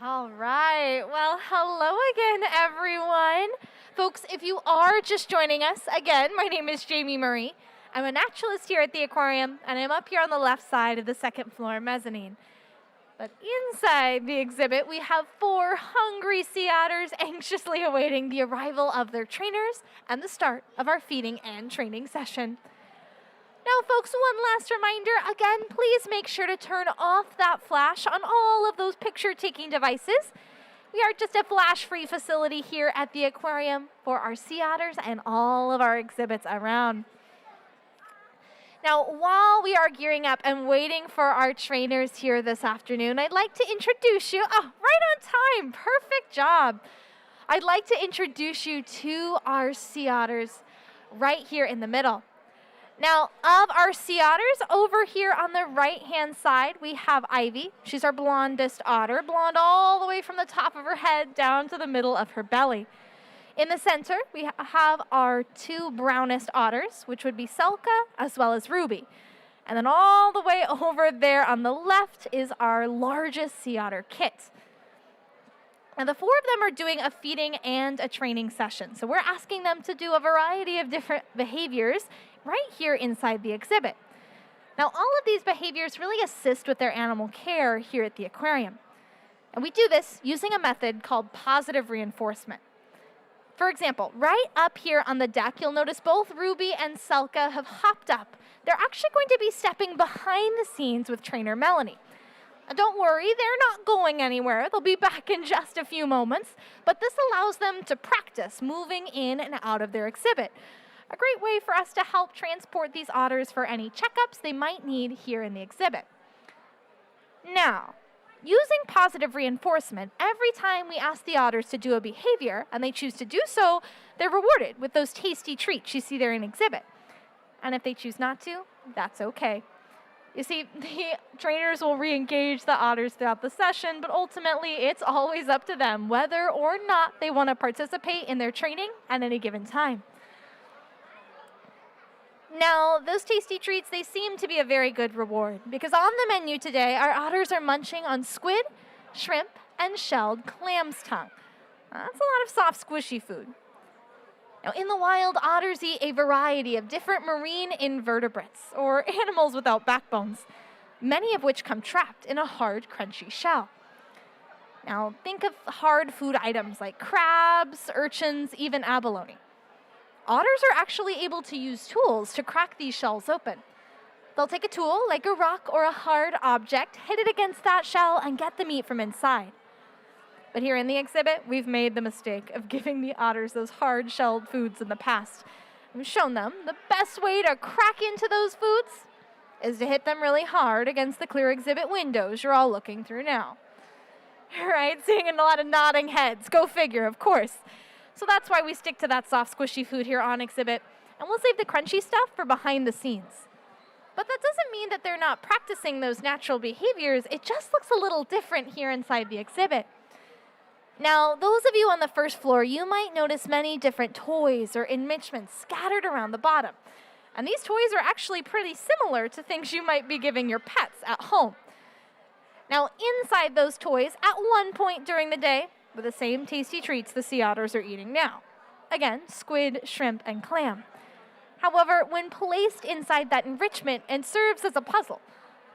All right. Well, hello again, everyone. Folks, if you are just joining us, again, my name is Jaime Marie. I'm a naturalist here at the aquarium, and I'm up here on the left side of the second floor mezzanine. But inside the exhibit, we have four hungry sea otters anxiously awaiting the arrival of their trainers and the start of our feeding and training session. Now, folks, one last reminder. Again, please make sure to turn off that flash on all of those picture-taking devices. We are just a flash-free facility here at the aquarium for our sea otters and all of our exhibits around. Now, while we are gearing up and waiting for our trainers here this afternoon, I'd like to introduce you, right on time, perfect job. I'd like to introduce you to our sea otters right here in the middle. Now, of our sea otters, over here on the right-hand side, we have Ivy. She's our blondest otter, blonde all the way from the top of her head down to the middle of her belly. In the center, we have our two brownest otters, which would be Selka as well as Ruby. And then all the way over there on the left is our largest sea otter, Kit. Now, the four of them are doing a feeding and a training session. So we're asking them to do a variety of different behaviors right here inside the exhibit. Now, all of these behaviors really assist with their animal care here at the aquarium. And we do this using a method called positive reinforcement. For example, right up here on the deck, you'll notice both Ruby and Selka have hopped up. They're actually going to be stepping behind the scenes with trainer Melanie. Now, don't worry, they're not going anywhere. They'll be back in just a few moments, but this allows them to practice moving in and out of their exhibit. A great way for us to help transport these otters for any checkups they might need here in the exhibit. Now, using positive reinforcement, every time we ask the otters to do a behavior and they choose to do so, they're rewarded with those tasty treats you see there in exhibit. And if they choose not to, that's okay. You see, the trainers will re-engage the otters throughout the session, but ultimately it's always up to them whether or not they want to participate in their training at any given time. Now, those tasty treats, they seem to be a very good reward because on the menu today, our otters are munching on squid, shrimp, and shelled clam's tongue. That's a lot of soft, squishy food. Now, in the wild, otters eat a variety of different marine invertebrates, or animals without backbones, many of which come trapped in a hard, crunchy shell. Now, think of hard food items like crabs, urchins, even abalone. Otters are actually able to use tools to crack these shells open. They'll take a tool, like a rock or a hard object, hit it against that shell, and get the meat from inside. But here in the exhibit, we've made the mistake of giving the otters those hard-shelled foods in the past. We've shown them the best way to crack into those foods is to hit them really hard against the clear exhibit windows you're all looking through now. Right? Seeing a lot of nodding heads. Go figure, of course. So that's why we stick to that soft, squishy food here on exhibit, and we'll save the crunchy stuff for behind the scenes. But that doesn't mean that they're not practicing those natural behaviors. It just looks a little different here inside the exhibit. Now, those of you on the first floor, you might notice many different toys or enrichments scattered around the bottom. And these toys are actually pretty similar to things you might be giving your pets at home. Now, inside those toys, at one point during the day, were the same tasty treats the sea otters are eating now. Again, squid, shrimp, and clam. However, when placed inside that enrichment, it serves as a puzzle,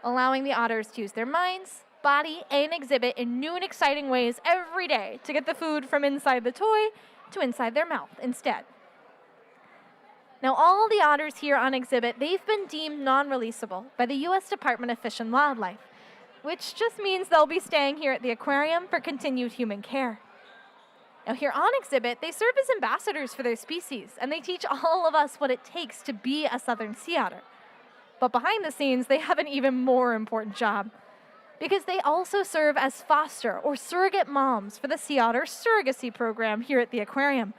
allowing the otters to use their minds, body, and exhibit in new and exciting ways every day to get the food from inside the toy to inside their mouth instead. Now, all the otters here on exhibit, they've been deemed non-releasable by the U.S. Department of Fish and Wildlife, which just means they'll be staying here at the aquarium for continued human care. Now, here on exhibit, they serve as ambassadors for their species, and they teach all of us what it takes to be a southern sea otter. But behind the scenes, they have an even more important job, because they also serve as foster or surrogate moms for the Sea Otter Surrogacy Program here at the aquarium.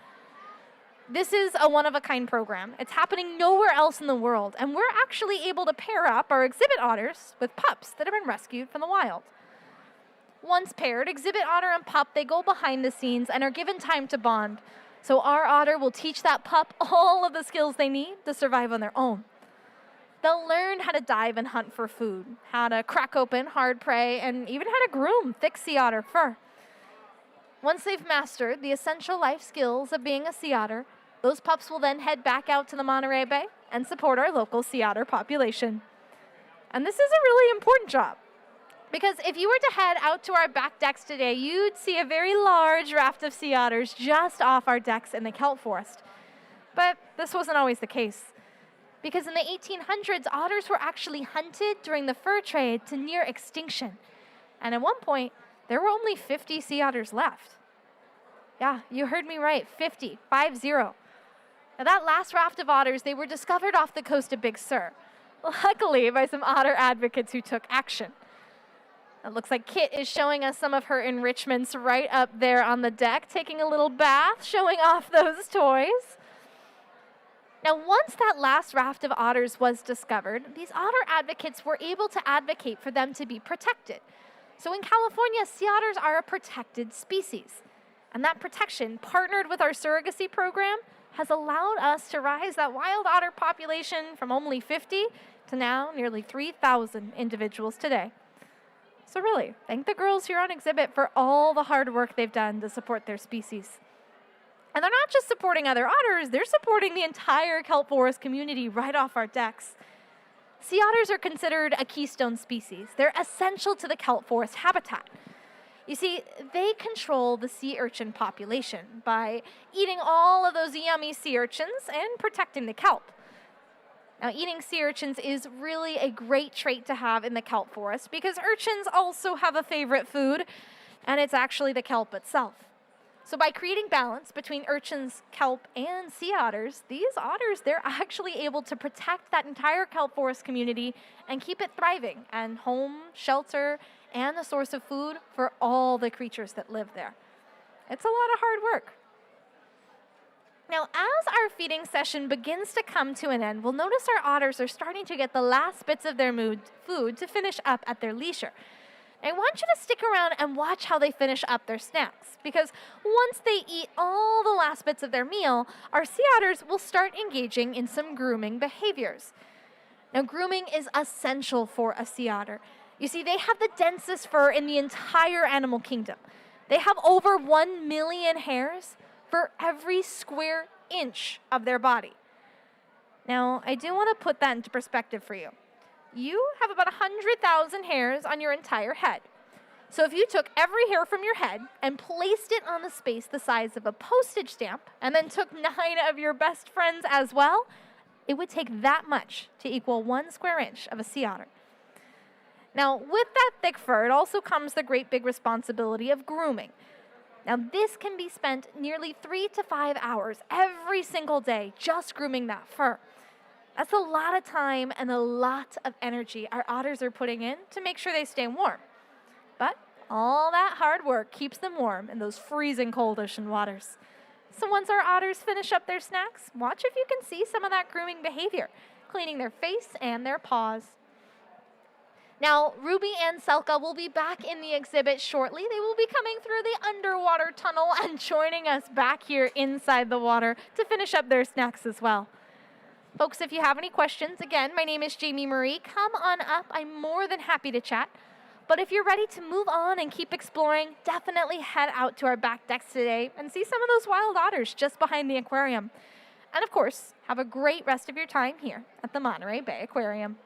This is a one-of-a-kind program. It's happening nowhere else in the world, and we're actually able to pair up our exhibit otters with pups that have been rescued from the wild. Once paired, exhibit otter and pup, they go behind the scenes and are given time to bond. So our otter will teach that pup all of the skills they need to survive on their own. They'll learn how to dive and hunt for food, how to crack open hard prey, and even how to groom thick sea otter fur. Once they've mastered the essential life skills of being a sea otter, those pups will then head back out to the Monterey Bay and support our local sea otter population. And this is a really important job, because if you were to head out to our back decks today, you'd see a very large raft of sea otters just off our decks in the kelp forest. But this wasn't always the case, because in the 1800s, otters were actually hunted during the fur trade to near extinction. And at one point, there were only 50 sea otters left. Yeah, you heard me right, 50, 50. Now that last raft of otters, they were discovered off the coast of Big Sur, luckily by some otter advocates who took action. It looks like Kit is showing us some of her enrichments right up there on the deck, taking a little bath, showing off those toys. Now, once that last raft of otters was discovered, these otter advocates were able to advocate for them to be protected. So in California, sea otters are a protected species. And that protection, partnered with our surrogacy program, has allowed us to rise that wild otter population from only 50 to now nearly 3,000 individuals today. So really, thank the girls here on exhibit for all the hard work they've done to support their species. And they're not just supporting other otters, they're supporting the entire kelp forest community right off our decks. Sea otters are considered a keystone species. They're essential to the kelp forest habitat. You see, they control the sea urchin population by eating all of those yummy sea urchins and protecting the kelp. Now, eating sea urchins is really a great trait to have in the kelp forest, because urchins also have a favorite food, and it's actually the kelp itself. So by creating balance between urchins, kelp, and sea otters, these otters, they're actually able to protect that entire kelp forest community and keep it thriving and home, shelter, and a source of food for all the creatures that live there. It's a lot of hard work. Now, as our feeding session begins to come to an end, we'll notice our otters are starting to get the last bits of their food to finish up at their leisure. I want you to stick around and watch how they finish up their snacks, because once they eat all the last bits of their meal, our sea otters will start engaging in some grooming behaviors. Now, grooming is essential for a sea otter. You see, they have the densest fur in the entire animal kingdom. They have over 1 million hairs for every square inch of their body. Now, I do want to put that into perspective for you. You have about 100,000 hairs on your entire head. So if you took every hair from your head and placed it on the space the size of a postage stamp, and then took 9 of your best friends as well, it would take that much to equal 1 square inch of a sea otter. Now, with that thick fur, it also comes the great big responsibility of grooming. Now, this can be spent nearly 3 to 5 hours every single day just grooming that fur. That's a lot of time and a lot of energy our otters are putting in to make sure they stay warm. But all that hard work keeps them warm in those freezing cold ocean waters. So once our otters finish up their snacks, watch if you can see some of that grooming behavior, cleaning their face and their paws. Now, Ruby and Selka will be back in the exhibit shortly. They will be coming through the underwater tunnel and joining us back here inside the water to finish up their snacks as well. Folks, if you have any questions, again, my name is Jaime Marie. Come on up. I'm more than happy to chat. But if you're ready to move on and keep exploring, definitely head out to our back decks today and see some of those wild otters just behind the aquarium. And of course, have a great rest of your time here at the Monterey Bay Aquarium.